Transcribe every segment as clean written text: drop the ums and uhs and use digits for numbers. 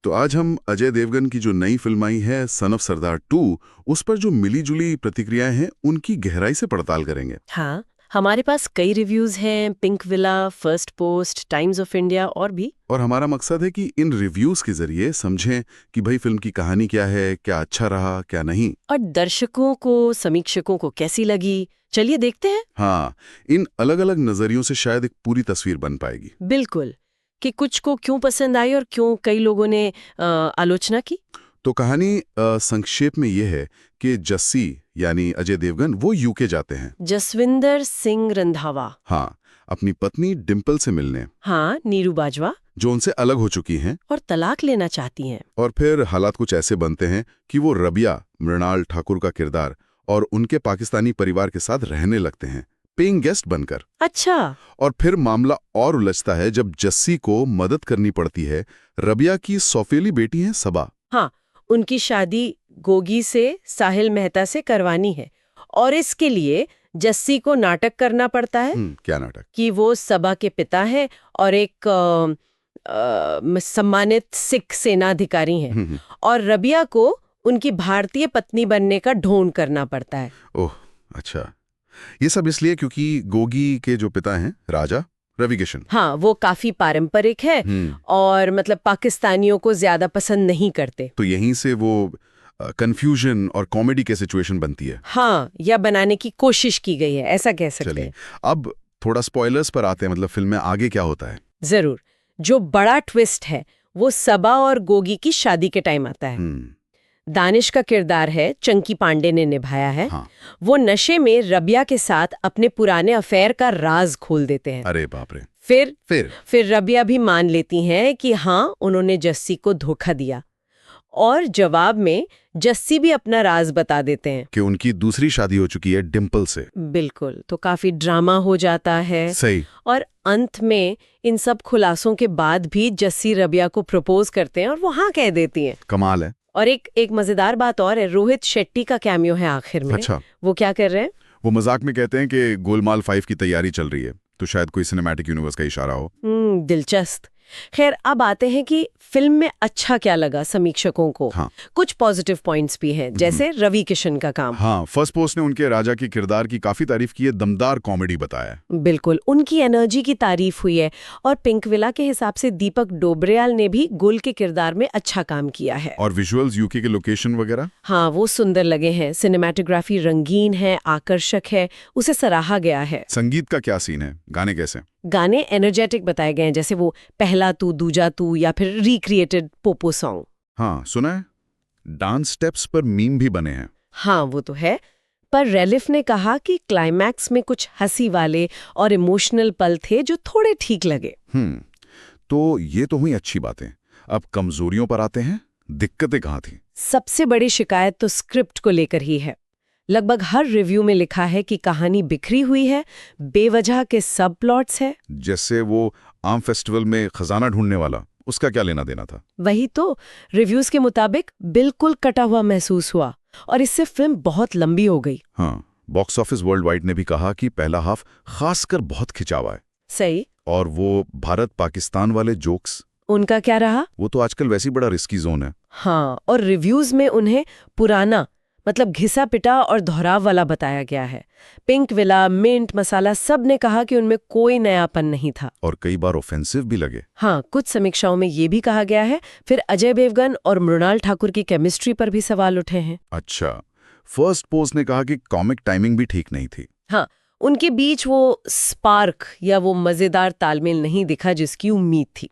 तो आज हम अजय देवगन की जो नई फिल्म आई है सन ऑफ सरदार 2, उस पर जो मिली-जुली प्रतिक्रियाएं हैं उनकी गहराई से पड़ताल करेंगे। हाँ, हमारे पास कई रिव्यूज हैं, pink villa, first post, times of India और भी। और हमारा मकसद है कि इन रिव्यूज के जरिए समझें कि भाई फिल्म की कहानी क्या है, क्या अच्छा रहा, क्या नहीं। और दर्शकों को, समीक्षकों को कैसी लगी, चलिए देखते हैं। हाँ, इन अलग-अलग नजरियों से शायद एक पूरी तस्वीर बन पाएगी। बिल्कुल, कि कुछ को क्यों पसंद आई और क्यों कई लोगों ने आलोचना की। तो कहानी संक्षेप में ये है कि जस्सी यानी अजय देवगन वो यूके जाते हैं। जसविंदर सिंह रंधावा। हाँ, अपनी पत्नी डिम्पल से मिलने, हाँ, नीरू बाजवा। जो उनसे अलग हो चुकी हैं। और तलाक लेना चाहती हैं। और फिर हालात कुछ ऐसे बनते हैं कि वो रबिया, मृणाल ठाकुर का किरदार, और उनके पाकिस्तानी परिवार के साथ रहने लगते हैं, पेइंग गेस्ट बनकर। अच्छा। और फिर मामला और उलझता है जब जस्सी को मदद करनी पड़ती है रबिया की सौतेली बेटी है सबा। हाँ, उनकी शादी गोगी से, साहिल मेहता से करवानी है और इसके लिए जस्सी को नाटक करना पड़ता है। क्या नाटक? कि वो सबा के पिता है और एक सम्मानित सिख सेनाधिकारी हैं और रबिया को उनकी भारतीय पत्नी बनने का ढोंग करना पड़ता है। ओह, अच्छा। ये सब इसलिए क्योंकि गोगी के जो पिता हैं राजा रवि किशन, हाँ, वो काफी पारंपरिक है और मतलब पाकिस्तानियों को ज्यादा पसंद नहीं करते। तो यहीं से वो कंफ्यूजन और कॉमेडी के सिचुएशन बनती है। हाँ, या बनाने की कोशिश की गई है, ऐसा कह सकते हैं। अब थोड़ा स्पॉयलर्स पर आते हैं, मतलब फिल्म में आगे क्या होता है। जरूर। जो बड़ा ट्विस्ट है वो सबा और गोगी की शादी के टाइम आता है। दानिश का किरदार है चंकी पांडे ने निभाया है। हाँ। वो नशे में रबिया के साथ अपने पुराने अफेयर का राज खोल देते हैं। अरे बाप रे। फिर रबिया भी मान लेती हैं कि हाँ, उन्होंने जस्सी को धोखा दिया और जवाब में जस्सी भी अपना राज बता देते हैं कि उनकी दूसरी शादी हो चुकी है डिम्पल से। बिल्कुल। तो काफी ड्रामा हो जाता है। सही। और अंत में इन सब खुलासों के बाद भी जस्सी रबिया को प्रपोज करते हैं और वो हाँ कह देती हैं। कमाल है। और एक मजेदार बात और है, रोहित शेट्टी का कैमियो है आखिर में। अच्छा। वो क्या कर रहे हैं? वो मजाक में कहते हैं कि गोलमाल 5 की तैयारी चल रही है, तो शायद कोई सिनेमैटिक यूनिवर्स का इशारा हो। दिलचस्प। खैर, अब आते हैं कि फिल्म में अच्छा क्या लगा समीक्षकों को। हाँ। कुछ पॉजिटिव पॉइंट्स भी हैं, जैसे रवि किशन का काम। हाँ, फर्स्ट पोस्ट ने उनके राजा के किरदार की काफी तारीफ की है, दमदार कॉमेडी बताया। बिल्कुल, उनकी एनर्जी की तारीफ हुई है। और पिंक विला के हिसाब से दीपक डोबरियाल ने भी गुल के किरदार में अच्छा काम किया है। और विजुअल्स, यूके के लोकेशन वगैरह, हाँ, वो सुंदर लगे हैं। सिनेमेटोग्राफी रंगीन है, आकर्षक है, उसे सराहा गया है। संगीत का क्या सीन है? गाने कैसे? गाने एनर्जेटिक बताए गए हैं, जैसे वो पहला तू दूजा तू या फिर रिक्रिएटेड पोपो सॉन्ग। हाँ, सुना है। डांस स्टेप्स पर मीम भी बने हैं। हाँ, वो तो है। पर रेलिफ ने कहा कि क्लाइमैक्स में कुछ हंसी वाले और इमोशनल पल थे जो थोड़े ठीक लगे। तो ये तो हुई अच्छी बातें। अब कमजोरियों पर आते हैं। दिक्कतें कहाँ थी? सबसे बड़ी शिकायत तो स्क्रिप्ट को लेकर ही है। लगभग हर रिव्यू में लिखा है कि कहानी बिखरी हुई है, बेवजह के सब प्लॉट्स है। जैसे वो आम फेस्टिवल में खजाना ढूंढने वाला, उसका क्या लेना देना था? वही तो, रिव्यूज के मुताबिक बिल्कुल कटा हुआ महसूस हुआ और इससे फिल्म बहुत लंबी हो गई। हाँ, बॉक्स ऑफिस वर्ल्ड वाइड ने भी कहा कि पहला हाफ खासकर बहुत खिंचावा है। सही। और वो भारत पाकिस्तान वाले जोक्स, उनका क्या रहा? वो तो आजकल वैसे ही बड़ा रिस्की जोन है। हाँ, और रिव्यूज में उन्हें पुराना, मतलब घिसा पिटा और दोहराव वाला बताया गया है। पिंक विला, मिंट मसाला, सब ने कहा कि उनमें कोई नयापन नहीं था और कई बार ऑफेंसिव भी लगे। हाँ, कुछ समीक्षाओं में ये भी कहा गया है। फिर अजय देवगन और मृणाल ठाकुर की केमिस्ट्री पर भी सवाल उठे हैं। अच्छा, फर्स्ट पोस्ट ने कहा कि कॉमिक टाइमिंग भी ठीक नहीं थी। हाँ, उनके बीच वो स्पार्क या वो मजेदार तालमेल नहीं दिखा जिसकी उम्मीद थी।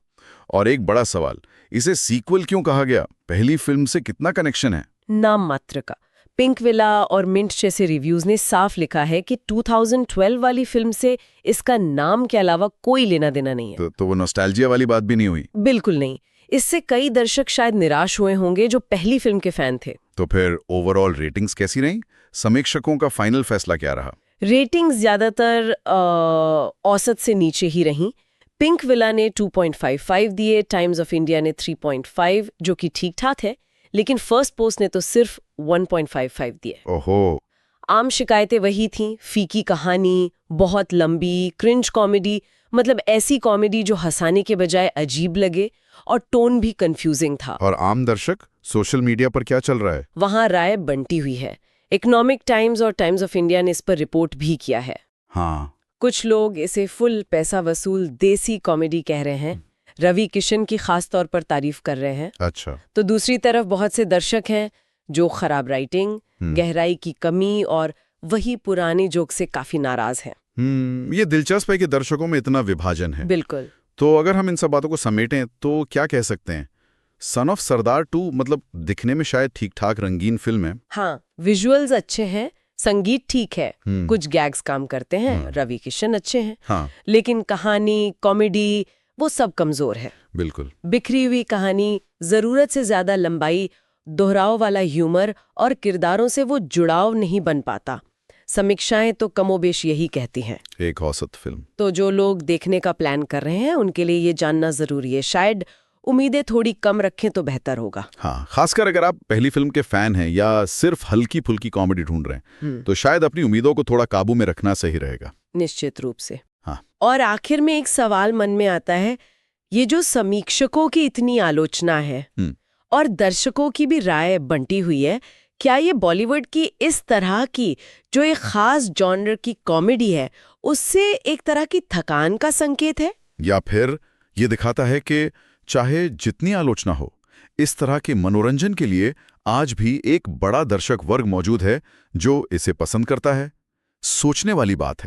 और एक बड़ा सवाल, इसे सीक्वल क्यों कहा गया? पहली फिल्म से कितना कनेक्शन है? नाम मात्र का। पिंक विला और मिंट जैसे रिव्यूज ने साफ लिखा है कि 2012 वाली फिल्म से इसका नाम के अलावा कोई लेना देना नहीं है। तो वो नॉस्टैल्जिया वाली बात भी नहीं हुई? बिल्कुल नहीं। इससे कई दर्शक शायद निराश हुए होंगे जो पहली फिल्म के फैन थे। तो फिर ओवरऑल रेटिंग्स कैसी रही? समीक्षकों का फाइनल फैसला क्या रहा? रेटिंग्स ज्यादातर औसत से नीचे ही रहीं। पिंक विला ने 2.55 दिए, टाइम्स ऑफ इंडिया ने 3.5, जो कि ठीक ठाक है, लेकिन फर्स्ट पोस्ट ने तो सिर्फ 1.55 दिए। ओहो। आम शिकायतें वही थीं, फीकी कहानी, बहुत लंबी, क्रिंज कॉमेडी, मतलब ऐसी कॉमेडी जो हंसाने के बजाय अजीब लगे, और टोन भी कंफ्यूजिंग था। और आम दर्शक सोशल मीडिया पर क्या चल रहा है? वहां राय बंटी हुई है। इकोनॉमिक टाइम्स और टाइम्स ऑफ इंडिया ने इस पर रिपोर्ट भी किया है। हाँ, कुछ लोग इसे फुल पैसा वसूल देसी कॉमेडी कह रहे हैं, रवि किशन की खास तौर पर तारीफ कर रहे हैं। अच्छा। तो दूसरी तरफ बहुत से दर्शक हैं जो खराब राइटिंग, गहराई की कमी और वही पुरानी जोक से काफी नाराज हैं। ये दिलचस्प है कि दर्शकों में इतना विभाजन है। बिल्कुल। तो अगर हम इन सब बातों को समेटें तो क्या कह सकते हैं? सन ऑफ सरदार 2 मतलब दिखने में शायद ठीक-ठाक रंगीन फिल्म है। हाँ, विजुअल्स अच्छे हैं, संगीत ठीक है, कुछ गैग्स काम करते हैं, रवि किशन अच्छे हैं। हाँ, लेकिन कहानी, कॉमेडी वो सब कमजोर है। बिल्कुल। बिखरी हुई कहानी, जरूरत से ज्यादा लंबाई, दोहराव वाला ह्यूमर और किरदारों से वो जुड़ाव नहीं बन पाता। समीक्षाएं तो कमोबेश यही कहती हैं। एक औसत फिल्म। तो जो लोग देखने का प्लान कर रहे हैं उनके लिए ये जानना जरूरी है। शायद उम्मीदें थोड़ी कम रखें तो बेहतर होगा। हाँ, खासकर अगर आप पहली फिल्म के फैन हैं या सिर्फ हल्की फुल्की कॉमेडी ढूंढ रहे हैं तो शायद अपनी उम्मीदों को थोड़ा काबू में रखना सही रहेगा। निश्चित रूप से। हाँ। और आखिर में एक सवाल मन में आता है, ये जो समीक्षकों की इतनी आलोचना है और दर्शकों की भी राय बंटी हुई है, क्या ये बॉलीवुड की इस तरह की जो एक खास जॉनर की कॉमेडी है उससे एक तरह की थकान का संकेत है? या फिर ये दिखाता है कि चाहे जितनी आलोचना हो, इस तरह के मनोरंजन के लिए आज भी एक बड़ा दर्शक वर्ग मौजूद है जो इसे पसंद करता है? सोचने वाली बात है।